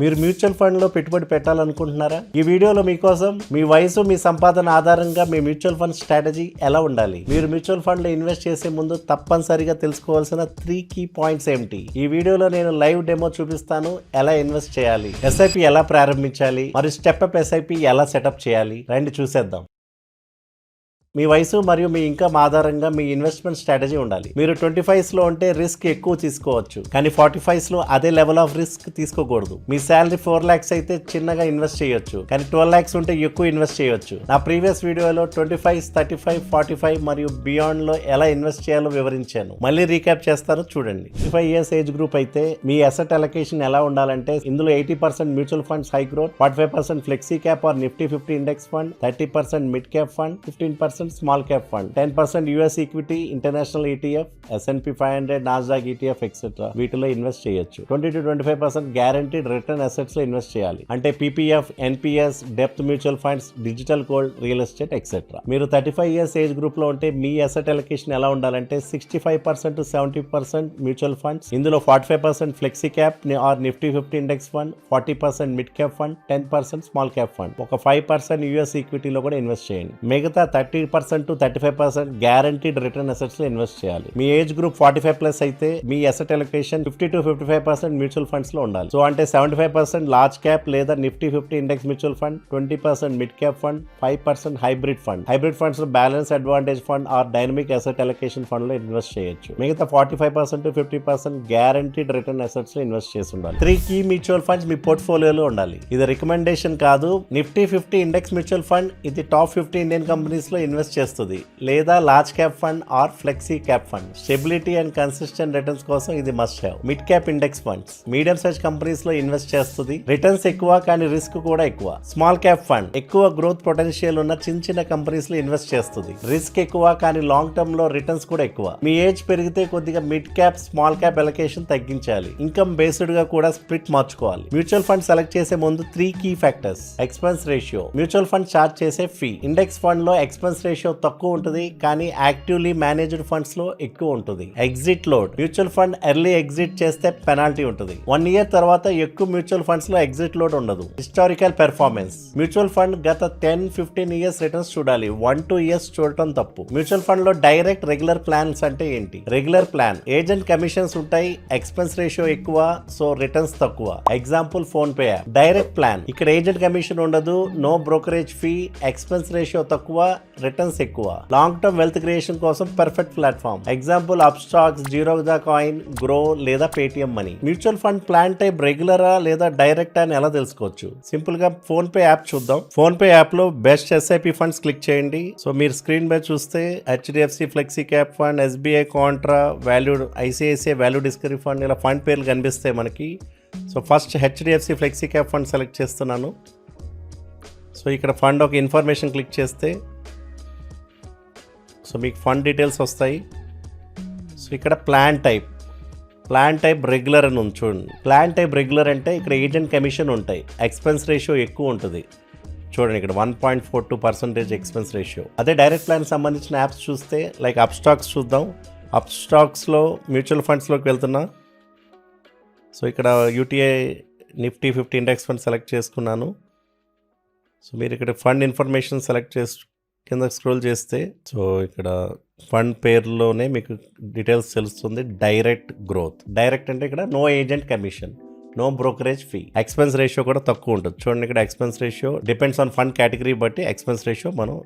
మీరు mutual fund లో పెట్టుబడి పెట్టాలనుకుంటున్నారా? ఈ వీడియోలో మీకోసం మీ వయసు, మీ సంపాదన ఆధారంగా మీ మ్యూచువల్ ఫండ్ స్ట్రాటజీ ఎలా ఉండాలి, మీరు మ్యూచువల్ ఫండ్ లో ఇన్వెస్ట్ చేసే ముందు తప్పనిసరిగా తెలుసుకోవాల్సిన 3 కీ పాయింట్స్ ఏమిటి, ఈ వీడియోలో నేను లైవ్ డెమో చూపిస్తాను. ఎలా ఇన్వెస్ట్ చేయాలి, ఎస్ఐపి ఎలా ప్రారంభించాలి, మరియు స్టెప్ అప్ ఎస్ఐపి ఎలా సెటప్ చేయాలి, రండి చూసేద్దాం. మీ వయసు మరియు మీ ఇన్కమ్ ఆధారంగా మీ ఇన్వెస్ట్మెంట్ స్ట్రాటజీ ఉండాలి. మీరు 25s లో ఉంటే రిస్క్ ఎక్కువ తీసుకోవచ్చు, కానీ 45s లో అదే లెవెల్ ఆఫ్ రిస్క్ తీసుకోకూడదు. మీ శాలరీ 4 lakhs అయితే చిన్నగా ఇన్వెస్ట్ చేయొచ్చు, కానీ 12 lakhs ఉంటే ఎక్కువ ఇన్వెస్ట్ చేయొచ్చు. నా ప్రీవియస్ వీడియోలో 25, 35, 45 మరియు బియాండ్ లో ఎలా ఇన్వెస్ట్ చేయాలో వివరించాను. మళ్ళీ రీక్యాప్ చేస్తాను, చూడండి. 35 years ఏజ్ గ్రూప్ అయితే మీ అసెట్ అలొకేషన్ ఎలా ఉండాలంటే, ఇందులో 80% mutual funds high growth, 45% flexi cap or Nifty 50 index fund, 30% mid cap fund, 15% small cap fund, 10% US equity, international ETF, S&P 500, Nasdaq ETF etcetera వీటిలో ఇన్వెస్ట్ చేయొచ్చు. 20 to 25% guaranteed return assets లో invest చేయాలి, అంటే PPF, NPS, depth mutual funds, digital gold, real estate etcetera. మీరు 35 years age group లో ఉంటే మీ asset allocation ఎలా ఉండాలంటే 65% to 70% మ్యూచువల్ ఫండ్స్, ఇందులో 45% flexi cap or Nifty 50 index fund, 40% mid cap fund, 10% small cap fund, ఒక 5% US ఈక్విటీలో కూడా invest చేయండి. మిగతా 30% to 35% గ్యారంటీడ్ రిటర్న్ అసెట్స్ లో ఇన్వెస్ట్ చేయాలి. మీ ఏజ్ గ్రూప్ 45+ అయితే మీ asset allocation 50 to 55% mutual funds లో ఉండాలి. సో అంటే 75% లార్జ్ క్యాప్ లేదా Nifty 50 index mutual fund, 20% mid cap fund, 5% hybrid fund. Hybrid funds లో balance advantage fund or dynamic asset allocation fund లో ఇన్వెస్ట్ చేయొచ్చు. మిగతా 45% to 50% గ్యారంటీడ్ రిటర్న్ అసెట్స్ లో invest చేసి ఉండాలి. 3 కీ మ్యూచువల్ ఫండ్స్ మీ పోర్ట్ఫోలియోలో ఉండాలి. ఇది రికమెండేషన్ కాదు. నిఫ్టీ 50 ఇండెక్స్ మ్యూచువల్ ఫండ్ ఇది టాప్ 50 ఇండియన్ కంపెనీస్ లో ఇన్వెస్ట్ చేస్తుంది, లేదా large cap fund are flexi cap fund. Stability and consistent returns కోసం ఇది must have. Mid cap index funds medium size companies లో ఇన్వెస్ట్ చేస్తుంది, రిటర్న్స్ ఎక్కువ కానీ రిస్క్ కూడా ఎక్కువ. స్మాల్ క్యాప్ ఫండ్ ఎక్కువ గ్రోత్ పొటెన్షియల్ ఉన్న చిన్న కంపెనీస్ లో ఇన్వెస్ట్ చేస్తుంది, రిస్క్ ఎక్కువ కానీ లాంగ్ టర్మ్ లో రిటర్న్స్ కూడా ఎక్కువ. మీ ఏజ్ పెరిగితే కొద్దిగా mid cap, small cap allocation తగ్గించాలి. ఇన్కమ్ బేస్డ్ గా కూడా స్ప్లిట్ మార్చుకోవాలి. మ్యూచువల్ ఫండ్ సెలెక్ట్ చేసే ముందు 3 key factors. Expense ratio, mutual fund charge చేసే ఫీ. ఇండెక్స్ ఫండ్ లో ఎక్స్పెన్స్ రేషియో తక్కువ ఉంటుంది, కానీ యాక్టివ్లీ మేనేజ్డ్ ఫండ్స్ లో ఎక్కువ ఉంటుంది. Exit load, mutual fund early exit చేస్తే పెనాల్టీ ఉంటుంది. 1 year తర్వాత ఎక్కువ మ్యూచువల్ ఫండ్స్ లో ఎగ్జిట్ లోడ్ ఉండదు. హిస్టారికల్ పెర్ఫార్మెన్స్, మ్యూచువల్ ఫండ్ గత 10-15 years రిటర్న్స్ చూడాలి, 1-2 years చూడటం తప్పు. మ్యూచువల్ ఫండ్ లో డైరెక్ట్ రెగ్యులర్ ప్లాన్స్ అంటే ఏంటి? రెగ్యులర్ ప్లాన్ ఏజెంట్ కమిషన్స్ ఉంటాయి, ఎక్స్పెన్స్ రేషియో ఎక్కువ, సో రిటర్న్స్ తక్కువ. Example PhonePe app. Direct plan, ఇక్కడ ఏజెంట్ కమిషన్ ఉండదు, no brokerage fee, expense ratio తక్కువ, రిటర్న్స్ ఎక్కువ. లాంగ్ టర్మ్ వెల్త్ క్రియేషన్ కోసం perfect platform. Example Upstox, Zerodha Coin, Groww లేదా Paytm Money. Mutual fund plan type రెగ్యులరా లేదా direct అని ఎలా తెలుసుకోవచ్చు? సింపుల్ గా ఫోన్ పే యాప్ చూద్దాం. ఫోన్ పే యాప్ లో బెస్ట్ ఎస్ఐపి ఫండ్స్ క్లిక్ చేయండి. సో మీరు స్క్రీన్ పై చూస్తే HDFC flexi cap fund, SBI Contra, value, ICICI value discovery fund, ఇలా ఫండ్ పేర్లు కనిపిస్తాయి మనకి. So first HDFC flexi cap fund select చేస్తున్నాను. సో ఇక్కడ ఫండ్ ఒక ఇన్ఫర్మేషన్ క్లిక్ చేస్తే సో మీకు ఫండ్ డీటెయిల్స్ వస్తాయి. సో ఇక్కడ ప్లాన్ టైప్ రెగ్యులర్ అని ఉంది చూడండి. ప్లాన్ టైప్ రెగ్యులర్ అంటే ఇక్కడ ఏజెంట్ కమిషన్ ఉంటాయి, ఎక్స్పెన్స్ రేషియో ఎక్కువ ఉంటుంది. చూడండి ఇక్కడ 1.42% ఎక్స్పెన్స్ రేషియో. అదే డైరెక్ట్ ప్లాన్ సంబంధించిన యాప్స్ చూస్తే లైక్ అప్ స్టాక్స్ చూద్దాం. అప్ స్టాక్స్లో మ్యూచువల్ ఫండ్స్లోకి వెళ్తున్నా. సో ఇక్కడ UTI Nifty 50 index fund select చేసుకున్నాను. సో మీరు ఇక్కడ ఫండ్ ఇన్ఫర్మేషన్ సెలెక్ట్ చేసి కింద స్క్రోల్ చేస్తే సో ఇక్కడ ఫండ్ పేరులోనే మీకు డీటెయిల్స్ తెలుస్తుంది. Direct growth. డైరెక్ట్ అంటే ఇక్కడ no agent commission, no brokerage fee, expense ratio కూడా తక్కువ ఉంటుంది. చూడండి ఇక్కడ expense ratio depends on fund category బట్టి ఎక్స్పెన్స్ రేషియో మనం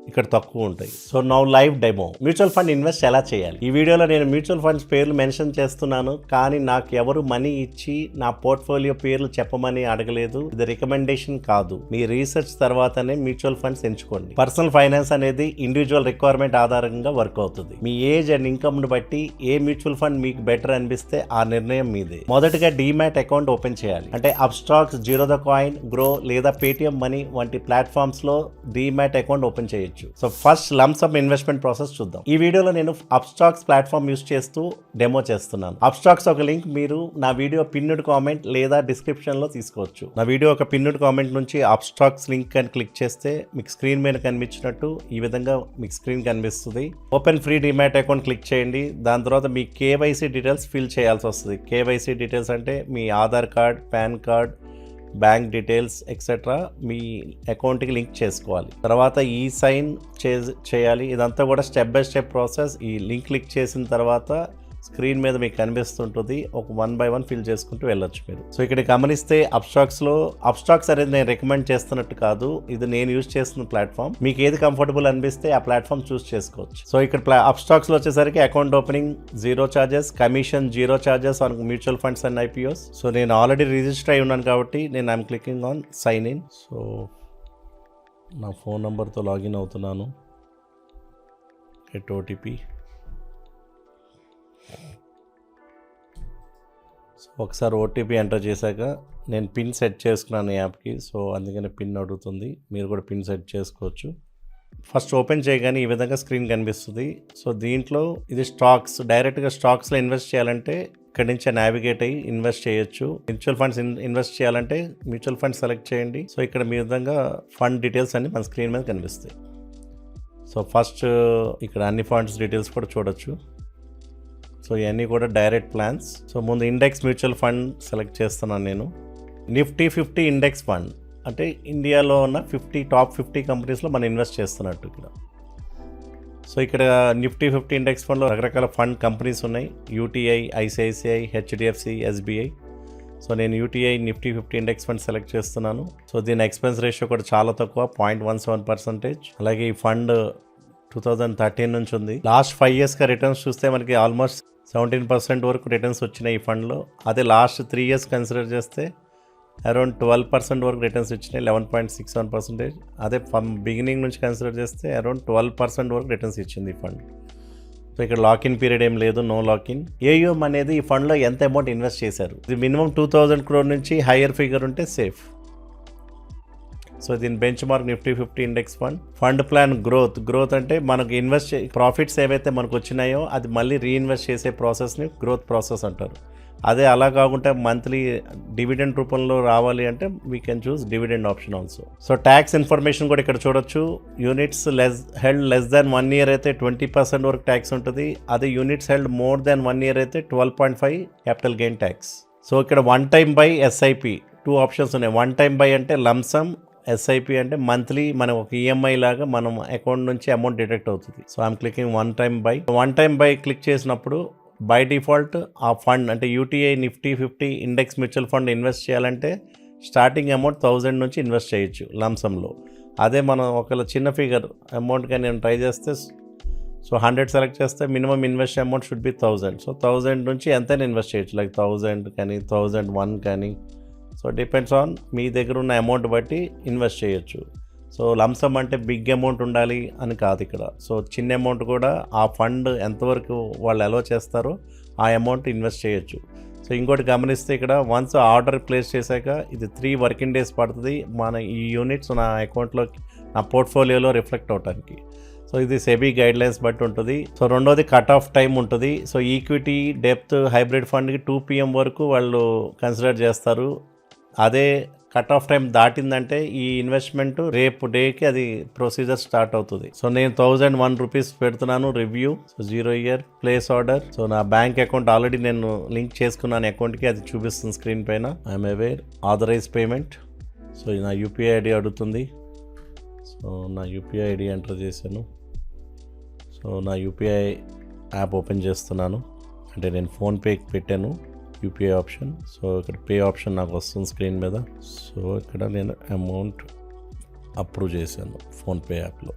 ఇక్కడ తక్కువ ఉంటాయి. So now live demo. Mutual fund invest ఎలా చేయాలి? ఈ వీడియోలో నేను మ్యూచువల్ ఫండ్స్ పేర్లు మెన్షన్ చేస్తున్నాను, కానీ నాకు ఎవరు మనీ ఇచ్చి నా పోర్ట్ఫోలియో పేర్లు చెప్పమని అడగలేదు. ఇది రికమెండేషన్ కాదు. మీ రీసెర్చ్ తర్వాతనే మ్యూచువల్ ఫండ్స్ ఎంచుకోండి. పర్సనల్ ఫైనాన్స్ అనేది ఇండివిజువల్ రిక్వైర్మెంట్ ఆధారంగా వర్క్ అవుతుంది. మీ ఏజ్ అండ్ ఇన్కమ్ ను బట్టి ఏ మ్యూచువల్ ఫండ్ మీకు బెటర్ అనిపిస్తే ఆ నిర్ణయం మీదే. మొదటగా డీమ్యాట్ అకౌంట్ ఓపెన్ చేయాలి, అంటే up stocks, Zerodha Coin, Groww లేదా పేటిఎం మనీ వంటి ప్లాట్ఫామ్స్ లో డీమ్యాట్ అకౌంట్ ఓపెన్ చేయొచ్చు. చేయొచ్చు. So first lump sum investment process చూద్దాం. ఈ వీడియోలో నేను అప్స్టాక్స్ ప్లాట్ఫామ్ యూస్ చేస్తూ డెమో చేస్తున్నాను. అప్స్టాక్స్ ఒక లింక్ మీరు నా వీడియో పిన్నుడ్ కామెంట్ లేదా డిస్క్రిప్షన్ లో తీసుకోవచ్చు. నా వీడియో ఒక పిన్నుడ్ కామెంట్ నుంచి అప్స్టాక్స్ లింక్ అని క్లిక్ చేస్తే మీకు స్క్రీన్ మీద కనిపించినట్టు ఈ విధంగా మీకు స్క్రీన్ కనిపిస్తుంది. Open free demat account click చేయండి. దాని తర్వాత మీ కేవైసీ డీటెయిల్స్ ఫిల్ చేయాల్సి వస్తుంది. కేవైసీ డీటెయిల్స్ అంటే మీ Aadhaar card, PAN card, bank details etcetera మీ అకౌంట్కి లింక్ చేసుకోవాలి. తర్వాత ఈ సైన్ చేయాలి. ఇదంతా కూడా స్టెప్ బై స్టెప్ ప్రాసెస్. ఈ లింక్ క్లిక్ చేసిన తర్వాత స్క్రీన్ మీద మీకు కనిపిస్తుంటుంది. ఒక 1 by 1 ఫిల్ చేసుకుంటూ వెళ్ళొచ్చు మీరు. సో ఇక్కడ గమనిస్తే అప్స్టాక్స్ అనేది నేను రికమెండ్ చేస్తున్నట్టు కాదు, ఇది నేను యూజ్ చేస్తున్న ప్లాట్ఫామ్. మీకు ఏది కంఫర్టబుల్ అనిపిస్తే ఆ ప్లాట్ఫామ్ చూస్ చేసుకోవచ్చు. సో ఇక్కడ అప్స్టాక్స్లో వచ్చేసరికి account opening 0 charges, commission 0 charges on mutual funds and IPOs. So నేను ఆల్రెడీ రిజిస్టర్ అయి ఉన్నాను కాబట్టి నేను I'm clicking on sign in. So నా ఫోన్ నెంబర్తో లాగిన్ అవుతున్నాను. Get OTP. సో ఒకసారి ఓటీపీ ఎంటర్ చేశాక నేను పిన్ సెట్ చేసుకున్నాను యాప్కి. సో అందుకని పిన్ అడుగుతుంది. మీరు కూడా పిన్ సెట్ చేసుకోవచ్చు. ఫస్ట్ ఓపెన్ చేయగానే ఈ విధంగా స్క్రీన్ కనిపిస్తుంది. సో దీంట్లో ఇది స్టాక్స్, డైరెక్ట్గా స్టాక్స్లో ఇన్వెస్ట్ చేయాలంటే ఇక్కడి నుంచి నావిగేట్ అయ్యి ఇన్వెస్ట్ చేయొచ్చు. మ్యూచువల్ ఫండ్స్ ఇన్వెస్ట్ చేయాలంటే మ్యూచువల్ ఫండ్స్ సెలెక్ట్ చేయండి. సో ఇక్కడ మీ విధంగా ఫండ్ డీటెయిల్స్ అన్ని మన స్క్రీన్ మీద కనిపిస్తాయి. సో ఫస్ట్ ఇక్కడ అన్ని ఫండ్స్ డీటెయిల్స్ కూడా చూడొచ్చు. సో ఇవన్నీ కూడా డైరెక్ట్ ప్లాన్స్. సో ముందు ఇండెక్స్ మ్యూచువల్ ఫండ్ సెలెక్ట్ చేస్తున్నాను నేను. నిఫ్టీ 50 ఇండెక్స్ ఫండ్ అంటే ఇండియాలో ఉన్న టాప్ 50 కంపెనీస్లో మనం ఇన్వెస్ట్ చేస్తున్నట్టు ఇక్కడ. సో ఇక్కడ నిఫ్టీ 50 ఇండెక్స్ ఫండ్లో రకరకాల ఫండ్ కంపెనీస్ ఉన్నాయి. UTI, ICICI, HDFC, SBI. So నేను UTI Nifty 50 index fund select చేస్తున్నాను. సో దీని ఎక్స్పెన్స్ రేషియో కూడా చాలా తక్కువ, 0.17%. అలాగే ఈ ఫండ్ 2013 నుంచి ఉంది. లాస్ట్ 5 yearsగా రిటర్న్స్ చూస్తే మనకి ఆల్మోస్ట్ 17% వరకు రిటర్న్స్ వచ్చినాయి ఈ ఫండ్లో. అదే లాస్ట్ 3 years కన్సిడర్ చేస్తే అరౌండ్ 12% వరకు రిటర్న్స్ వచ్చినాయి, 11.61%. అదే బిగినింగ్ నుంచి కన్సిడర్ చేస్తే అరౌండ్ 12% వరకు రిటర్న్స్ ఇచ్చింది ఈ ఫండ్. సో ఇక్కడ లాకిన్ పీరియడ్ ఏం లేదు, నో లాకిన్. ఏయుఎం అనేది ఈ ఫండ్లో ఎంత అమౌంట్ ఇన్వెస్ట్ చేశారు, ఇది మినిమం 2000 crore నుంచి హయ్యర్ ఫిగర్ ఉంటే సేఫ్. సో దీని bench mark Nifty 50 index fund plan growth అంటే మనకు ప్రాఫిట్స్ ఏవైతే మనకు వచ్చినాయో అది మళ్ళీ రీఇన్వెస్ట్ చేసే ప్రాసెస్ని గ్రోత్ ప్రాసెస్ అంటారు. అదే అలా కాకుండా మంత్లీ డివిడెండ్ రూపంలో రావాలి అంటే we can choose dividend option also. So tax information కూడా ఇక్కడ చూడొచ్చు. Units held less than 1 year అయితే 20% వరకు ట్యాక్స్ ఉంటుంది. అదే units held more than 1 year అయితే 12.5 క్యాపిటల్ గెయిన్ ట్యాక్స్. సో ఇక్కడ 1 time buy, ఎస్ఐపి 2 options ఉన్నాయి. 1 time buy అంటే లంసమ్, ఎస్ఐపి అంటే మంత్లీ మనం ఒక ఈఎంఐ లాగా మనం అకౌంట్ నుంచి అమౌంట్ డిడక్ట్ అవుతుంది. So I'm clicking 1 time buy. 1 time buy click చేసినప్పుడు బై డిఫాల్ట్ ఆ ఫండ్ అంటే UTI Nifty 50 index mutual fund invest చేయాలంటే స్టార్టింగ్ అమౌంట్ 1000 నుంచి ఇన్వెస్ట్ చేయొచ్చు లంసంలో. అదే మనం ఒకవేళ చిన్న ఫిగర్ అమౌంట్ కానీ నేను ట్రై చేస్తే సో 100 సెలెక్ట్ చేస్తే minimum invest amount should be 1000. So 1000 నుంచి ఎంతైనా ఇన్వెస్ట్ చేయొచ్చు, లైక్ 1000 కానీ 1001 కానీ. సో డిపెండ్స్ ఆన్ మీ దగ్గర ఉన్న అమౌంట్ బట్టి ఇన్వెస్ట్ చేయొచ్చు. సో లంసమ్ అంటే బిగ్ అమౌంట్ ఉండాలి అని కాదు ఇక్కడ. సో చిన్న అమౌంట్ కూడా ఆ ఫండ్ ఎంతవరకు వాళ్ళు అలో చేస్తారో ఆ అమౌంట్ ఇన్వెస్ట్ చేయొచ్చు. సో ఇంకోటి గమనిస్తే ఇక్కడ వన్స్ ఆర్డర్ ప్లేస్ చేశాక ఇది 3 working days పడుతుంది మన ఈ యూనిట్స్ నా అకౌంట్లో, నా పోర్ట్ఫోలియోలో రిఫ్లెక్ట్ అవడానికి. సో ఇది సెబీ గైడ్లైన్స్ బట్టి ఉంటుంది. సో రెండోది కట్ ఆఫ్ టైం ఉంటుంది. సో ఈక్విటీ, డెప్త్, హైబ్రిడ్ ఫండ్కి 2 PM వరకు వాళ్ళు కన్సిడర్ చేస్తారు. అదే కట్ ఆఫ్ టైం దాటిందంటే ఈ ఇన్వెస్ట్మెంట్ రేపు డేకి అది ప్రొసీజర్ స్టార్ట్ అవుతుంది. సో నేను 1001 rupees పెడుతున్నాను review. So 0 year place order. So నా బ్యాంక్ అకౌంట్ ఆల్రెడీ నేను లింక్ చేసుకున్నాను అకౌంట్కి, అది చూపిస్తుంది స్క్రీన్ పైన. I'm aware. Authorize payment. So నా యూపీఐ ఐడి అడుగుతుంది. సో నా యూపీఐ ఐడి ఎంటర్ చేశాను. సో నా యూపీఐ యాప్ ఓపెన్ చేస్తున్నాను. అంటే నేను ఫోన్పేకి పెట్టాను యూపీఐ ఆప్షన్. సో ఇక్కడ పే ఆప్షన్ నాకు వస్తుంది స్క్రీన్ మీద. సో ఇక్కడ నేను అమౌంట్ అప్రూవ్ చేశాను ఫోన్పే యాప్లో.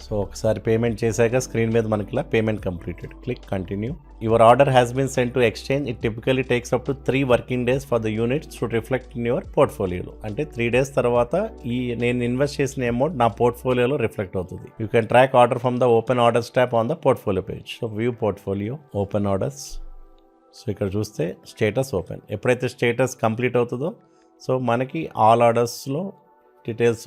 సో ఒకసారి పేమెంట్ చేశాక స్క్రీన్ మీద మనకి ఇలా payment completed. Click continue. Your order has been send to exchange. It typically takes up to 3 working days for the units to reflect in your పోర్ట్ఫోలియోలో. అంటే 3 days తర్వాత ఈ నేను ఇన్వెస్ట్ చేసిన అమౌంట్ నా పోర్ట్ఫోలియోలో రిఫ్లెక్ట్ అవుతుంది. You can track order from the open orders tab on the portfolio page. So view portfolio, open orders. So ఇక్కడ చూస్తే స్టేటస్ ఓపెన్. ఎప్పుడైతే స్టేటస్ కంప్లీట్ అవుతుందో సో మనకి ఆల్ ఆర్డర్స్లో డీటెయిల్స్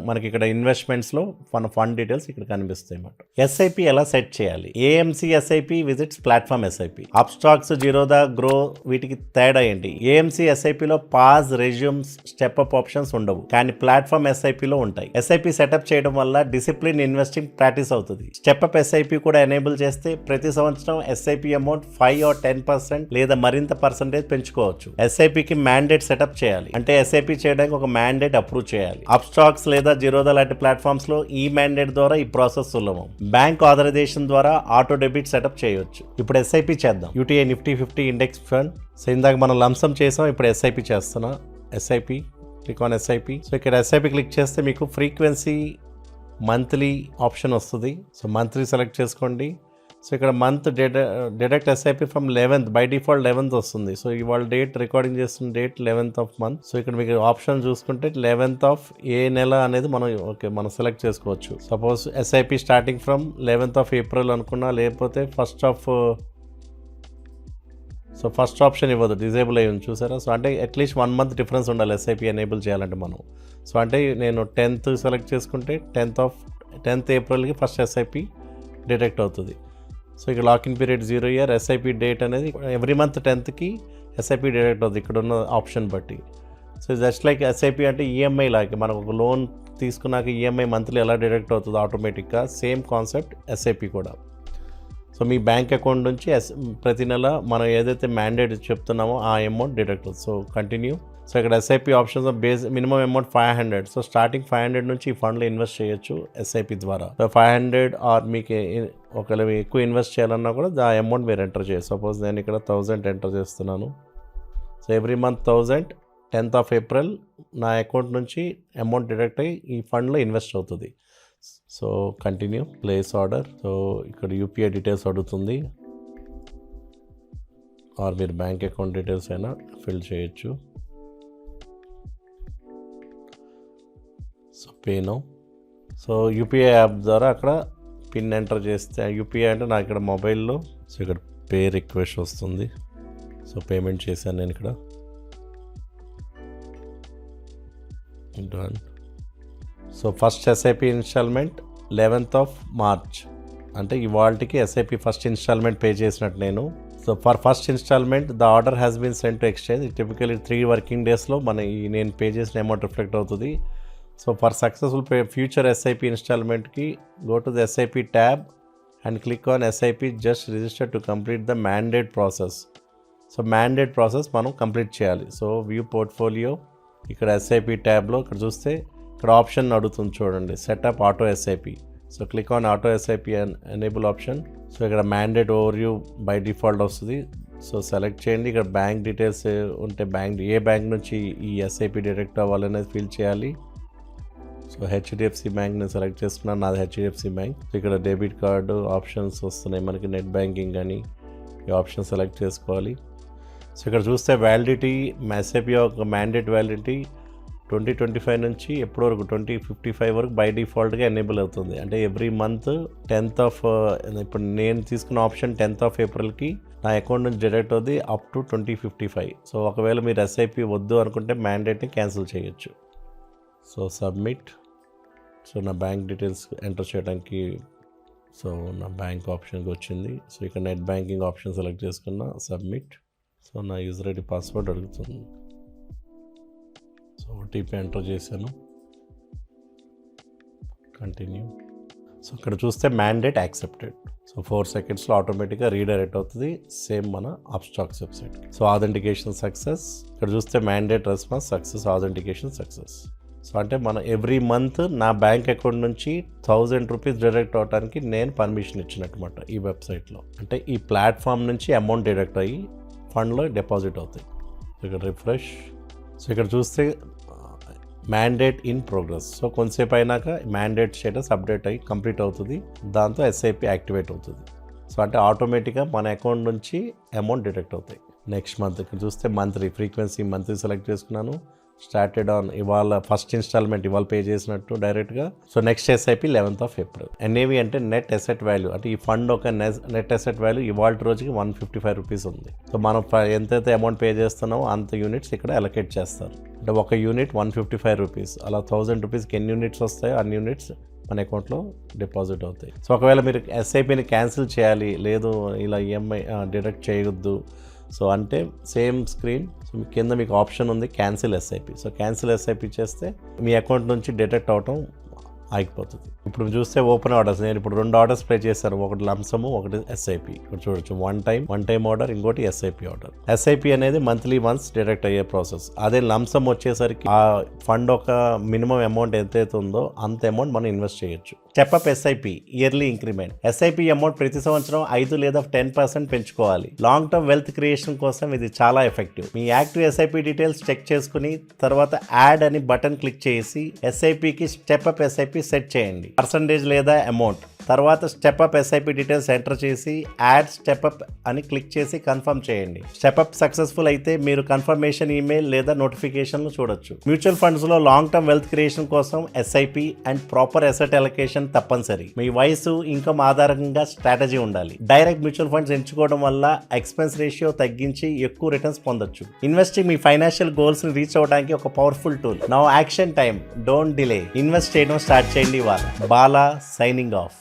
మనకి ఇక్కడ ఇన్వెస్ట్మెంట్స్లో మన ఫండ్ డీటెయిల్స్ ఇక్కడ కనిపిస్తాయి అన్నమాట. ఎస్ఐపి ఎలా సెట్ చేయాలి? ఏఎంసీ ఎస్ఐపి విజిట్స్ platform SIP. Upstox, Zerodha, Groww వీటికి తేడా ఏంటి? ఏఎంసీ ఎస్ఐపిలో pause, resumes, step up options ఉండవు, కానీ ప్లాట్ఫామ్ ఎస్ఐపిలో ఉంటాయి. ఎస్ఐపి సెటప్ చేయడం వల్ల డిసిప్లిన్ ఇన్వెస్టింగ్ ప్రాక్టీస్ అవుతుంది. స్టెప్ అప్ ఎస్ఐపి కూడా ఎనేబుల్ చేస్తే ప్రతి సంవత్సరం ఎస్ఐపి అమౌంట్ 5 or 10% లేదా మరింత పర్సెంటేజ్ పెంచుకోవచ్చు. ఎస్ఐపికి మ్యాండేట్ సెటప్ చేయాలి, అంటే ఎస్ఐపి చేయడానికి ఒక మ్యాండేట్ అప్రూవ్ చేయాలి. అప్ స్టాక్స్ లేదా జిరోదా లాంటి ప్లాట్ఫామ్స్ లో ఈ మ్యాండేట్ ద్వారా ఈ ప్రాసెస్ సులభం. బ్యాంక్ ఆథరైజేషన్ ద్వారా ఆటో డెబిట్ సెటప్ చేయవచ్చు. ఇప్పుడు ఎస్ఐపి చేద్దాం. UTI Nifty 50 index fund. So ఇందాక మనం లంసం చేసాం, ఇప్పుడు ఎస్ఐపి చేస్తున్నా. SIP, click on SIP. So ఇక్కడ ఎస్ఐపి క్లిక్ చేస్తే మీకు ఫ్రీక్వెన్సీ మంత్లీ ఆప్షన్ వస్తుంది. సో మంత్లీ సెలెక్ట్ చేసుకోండి. సో ఇక్కడ month deduct SIP from 11th, by default 11th వస్తుంది. సో ఇవాళ డేట్ రికార్డింగ్ చేస్తున్న date 11th of month. So ఇక్కడ మీకు ఆప్షన్ చూసుకుంటే 11th of ఏ నెల అనేది మనం సెలెక్ట్ చేసుకోవచ్చు. Suppose SIP starting from 11th of April అనుకున్నా, లేకపోతే ఫస్ట్ ఆప్షన్ ఇవ్వదు, డిజేబుల్ అయ్యి ఉంది చూసారా. సో అంటే అట్లీస్ట్ 1 month డిఫరెన్స్ ఉండాలి ఎస్ఐపి ఎనేబుల్ చేయాలంటే మనం. సో అంటే నేను 10th సెలెక్ట్ చేసుకుంటే 10th Aprilకి ఫస్ట్ ఎస్ఐపి డిడక్ట్ అవుతుంది. సో ఇక్కడ lock-in period 0 year, SIP date అనేది ఎవ్రీ మంత్ 10thకి ఎస్ఐపి డిడక్ట్ అవుతుంది ఇక్కడ ఉన్న ఆప్షన్ బట్టి. సో జస్ట్ లైక్ ఎస్ఐపి అంటే ఈఎంఐ లాగా, మనకు ఒక లోన్ తీసుకున్నాక ఈఎంఐ మంత్లీ ఎలా డిడక్ట్ అవుతుంది ఆటోమేటిక్గా, సేమ్ కాన్సెప్ట్ ఎస్ఐపి కూడా. సో మీ బ్యాంక్ అకౌంట్ నుంచి ప్రతి నెల మనం ఏదైతే మ్యాండేట్ చెప్తున్నామో ఆ అమౌంట్ డిడక్ట్ అవుతుంది. So continue. సో ఇక్కడ SIP options base minimum amount 500. So starting 500 నుంచి ఈ ఫండ్లో ఇన్వెస్ట్ చేయొచ్చు ఎస్ఐపి ద్వారా. సో 500 ఆర్ మీకు ఒకవేళ ఎక్కువ ఇన్వెస్ట్ చేయాలన్నా కూడా ఆ అమౌంట్ మీరు ఎంటర్ చేయొచ్చు. సపోజ్ నేను ఇక్కడ 1000 ఎంటర్ చేస్తున్నాను. So every month 1000, 10th of April నా అకౌంట్ నుంచి అమౌంట్ డిడక్ట్ అయ్యి ఈ ఫండ్లో ఇన్వెస్ట్ అవుతుంది. So continue, place order. So ఇక్కడ యూపీఐ డీటెయిల్స్ అడుగుతుంది, ఆర్ మీరు బ్యాంక్ అకౌంట్ డీటెయిల్స్ అయినా ఫిల్ చేయొచ్చు. So pay now. So UPI app ద్వారా అక్కడ పిన్ ఎంటర్ చేస్తే, యూపీఐ అంటే నాకు ఇక్కడ మొబైల్లో, సో ఇక్కడ పే రిక్వెస్ట్ వస్తుంది. సో పేమెంట్ చేశాను నేను ఇక్కడ. Done. So first SIP installment 11th of March, అంటే ఇవాళకి ఎస్ఐపి ఫస్ట్ ఇన్స్టాల్మెంట్ పే చేసినట్టు నేను. So for first installment the order has been send to exchange. Typically 3 working daysలో నేను పే చేసిన అమౌంట్ రిఫ్లెక్ట్ అవుతుంది. So for successful future SIP ఇన్స్టాల్మెంట్కి go to the SIP tab and click on SIP just register to complete the mandate process. So mandate process మనం complete చేయాలి. So view portfolio, ఇక్కడ SIP ట్యాబ్లో ఇక్కడ చూస్తే ఇక్కడ option అడుగుతుంది చూడండి, setup auto SIP. So click on auto SIP and enable option. So ఇక్కడ mandate overview by default వస్తుంది. సో సెలెక్ట్ చేయండి. ఇక్కడ బ్యాంక్ డీటెయిల్స్ ఉంటే ఏ బ్యాంక్ నుంచి ఈ ఎస్ఐపి డైరెక్ట్ అవ్వాలనేది ఫిల్ చేయాలి. సో హెచ్డిఎఫ్సి బ్యాంక్ నేను సెలెక్ట్ చేసుకున్నాను, నాది హెచ్డిఎఫ్సి బ్యాంక్. సో ఇక్కడ డెబిట్ కార్డు ఆప్షన్స్ వస్తున్నాయి మనకి, నెట్ బ్యాంకింగ్ అని ఈ ఆప్షన్ సెలెక్ట్ చేసుకోవాలి. సో ఇక్కడ చూస్తే వ్యాలిడిటీ, ఎస్ఐపి ఒక మ్యాండేట్ వ్యాలిడిటీ 2025 నుంచి ఎప్పటి వరకు 2055 వరకు బై డిఫాల్ట్గా ఎనేబుల్ అవుతుంది. అంటే ఎవ్రీ మంత్ 10th of, ఇప్పుడు నేను తీసుకున్న ఆప్షన్ 10th of Aprilకి నా అకౌంట్ నుంచి డిడక్ట్ అవుతుంది అప్ టు 2055. సో ఒకవేళ మీరు ఎస్ఐపి వద్దు అనుకుంటే మ్యాండేట్ని క్యాన్సిల్ చేయొచ్చు. So submit. సో నా బ్యాంక్ డీటెయిల్స్ ఎంటర్ చేయడానికి, సో నా బ్యాంక్ ఆప్షన్కి వచ్చింది. సో ఇక్కడ నెట్ బ్యాంకింగ్ ఆప్షన్ సెలెక్ట్ చేసుకున్నా, సబ్మిట్. సో నా యూజర్ ఐడి పాస్వర్డ్ అడుగుతుంది. సో ఓటీపీ ఎంటర్ చేశాను, కంటిన్యూ. సో ఇక్కడ చూస్తే మ్యాండేట్ యాక్సెప్టెడ్. సో 4 secondsలో ఆటోమేటిక్గా రీడైరెక్ట్ అవుతుంది సేమ్ మన Upstox website. So authentication success. ఇక్కడ చూస్తే mandate response success, authentication success. So అంటే మనం ఎవ్రీ మంత్ నా బ్యాంక్ అకౌంట్ నుంచి 1000 రూపీస్ డిడక్ట్ అవడానికి నేను పర్మిషన్ ఇచ్చినట్టుమాట ఈ వెబ్సైట్లో. అంటే ఈ ప్లాట్ఫామ్ నుంచి అమౌంట్ డిడక్ట్ అయ్యి ఫండ్లో డిపాజిట్ అవుతాయి. ఇక్కడ రిఫ్రెష్. సో ఇక్కడ చూస్తే మ్యాండేట్ ఇన్ ప్రోగ్రెస్. సో కొంతసేపు అయినాక మ్యాండేట్ స్టేటస్ అప్డేట్ అయ్యి కంప్లీట్ అవుతుంది, దాంతో ఎస్ఐపి యాక్టివేట్ అవుతుంది. సో అంటే ఆటోమేటిక్గా మన అకౌంట్ నుంచి అమౌంట్ డిడక్ట్ అవుతాయి. నెక్స్ట్ మంత్ ఇక్కడ చూస్తే మంత్లీ ఫ్రీక్వెన్సీ మంత్లీ సెలెక్ట్ చేసుకున్నాను. స్టార్టెడ్ ఆన్ ఇవాళ ఫస్ట్ ఇన్స్టాల్మెంట్ ఇవాళ పే చేసినట్టు డైరెక్ట్గా. So next SIP 11th April. NAV అంటే నెట్ అసెట్ వాల్యూ, అంటే ఈ ఫండ్ ఒక నెట్ అసెట్ వాల్యూ ఇవాళ రోజుకి 155 రూపీస్ ఉంది. సో మనం ఎంతైతే అమౌంట్ పే చేస్తున్నామో అంత యూనిట్స్ ఇక్కడ అలొకేట్ చేస్తారు. అంటే ఒక యూనిట్ 155 రూపీస్, అలా 1000 రూపీస్కి ఎన్ని యూనిట్స్ వస్తాయో అన్ని యూనిట్స్ మన అకౌంట్లో డిపాజిట్ అవుతాయి. సో ఒకవేళ మీరు ఎస్ఐపిని క్యాన్సిల్ చేయాలి, లేదు ఇలా ఈఎంఐ డిడక్ట్ చేయొద్దు, సో అంటే సేమ్ స్క్రీన్. సో కింద మీకు ఆప్షన్ ఉంది cancel SIP. So cancel SIP చేస్తే మీ అకౌంట్ నుంచి డిడక్ట్ అవటం ఆగిపోతుంది. ఇప్పుడు చూస్తే ఓపెన్ ఆర్డర్స్, నేను ఇప్పుడు 2 ఆర్డర్స్ ప్లే చేశాను, ఒకటి లంసము, ఒకటి ఎస్ఐపి. ఇప్పుడు చూడొచ్చు వన్ టైం ఆర్డర్, ఇంకోటి ఎస్ఐపి ఆర్డర్. ఎస్ఐపి అనేది మంత్లీ వన్స్ డిడక్ట్ అయ్యే ప్రాసెస్. అదే లంసమ్ వచ్చేసరికి ఆ ఫండ్ ఒక మినిమం అమౌంట్ ఎంతైతే ఉందో అంత అమౌంట్ మనం ఇన్వెస్ట్ చేయొచ్చు. Step up SIP yearly increment. SIP amount ప్రతి సంవత్సరం 5 లేదా 10% పెంచుకోవాలి. లాంగ్ టర్మ్ వెల్త్ క్రియేషన్ కోసం ఇది చాలా ఎఫెక్టివ్. మీ యాక్టివ్ ఎస్ఐపి డీటెయిల్స్ చెక్ చేసుకుని తర్వాత యాడ్ అని బటన్ క్లిక్ చేసి ఎస్ఐపికి స్టెప్అప్ ఎస్ఐపి సెట్ చేయండి. పర్సంటేజ్ లేదా అమౌంట్. తర్వాత స్టెప్అప్ ఎస్ఐపి డీటెయిల్స్ ఎంటర్ చేసి యాడ్ స్టెప్అప్ అని క్లిక్ చేసి కన్ఫర్మ్ చేయండి. స్టెప్అప్ సక్సెస్ఫుల్ అయితే మీరు కన్ఫర్మేషన్ ఈమెయిల్ లేదా నోటిఫికేషన్లు చూడొచ్చు. మ్యూచువల్ ఫండ్స్లో లాంగ్ టర్మ్ వెల్త్ క్రియేషన్ కోసం SIP and proper asset allocation తప్పనిసరి. మీ వయసు, ఇన్కమ్ ఆధారంగా స్ట్రాటజీ ఉండాలి. డైరెక్ట్ మ్యూచువల్ ఫండ్స్ ఎంచుకోవడం వల్ల ఎక్స్పెన్స్ రేషియో తగ్గించి ఎక్కువ రిటర్న్స్ పొందొచ్చు. ఇన్వెస్టింగ్ మీ ఫైనాన్షియల్ గోల్స్ ని రీచ్ అవడానికి ఒక powerful tool. Now action time, don't delay. Invest చేయడం స్టార్ట్ చేయండి. Bala signing off.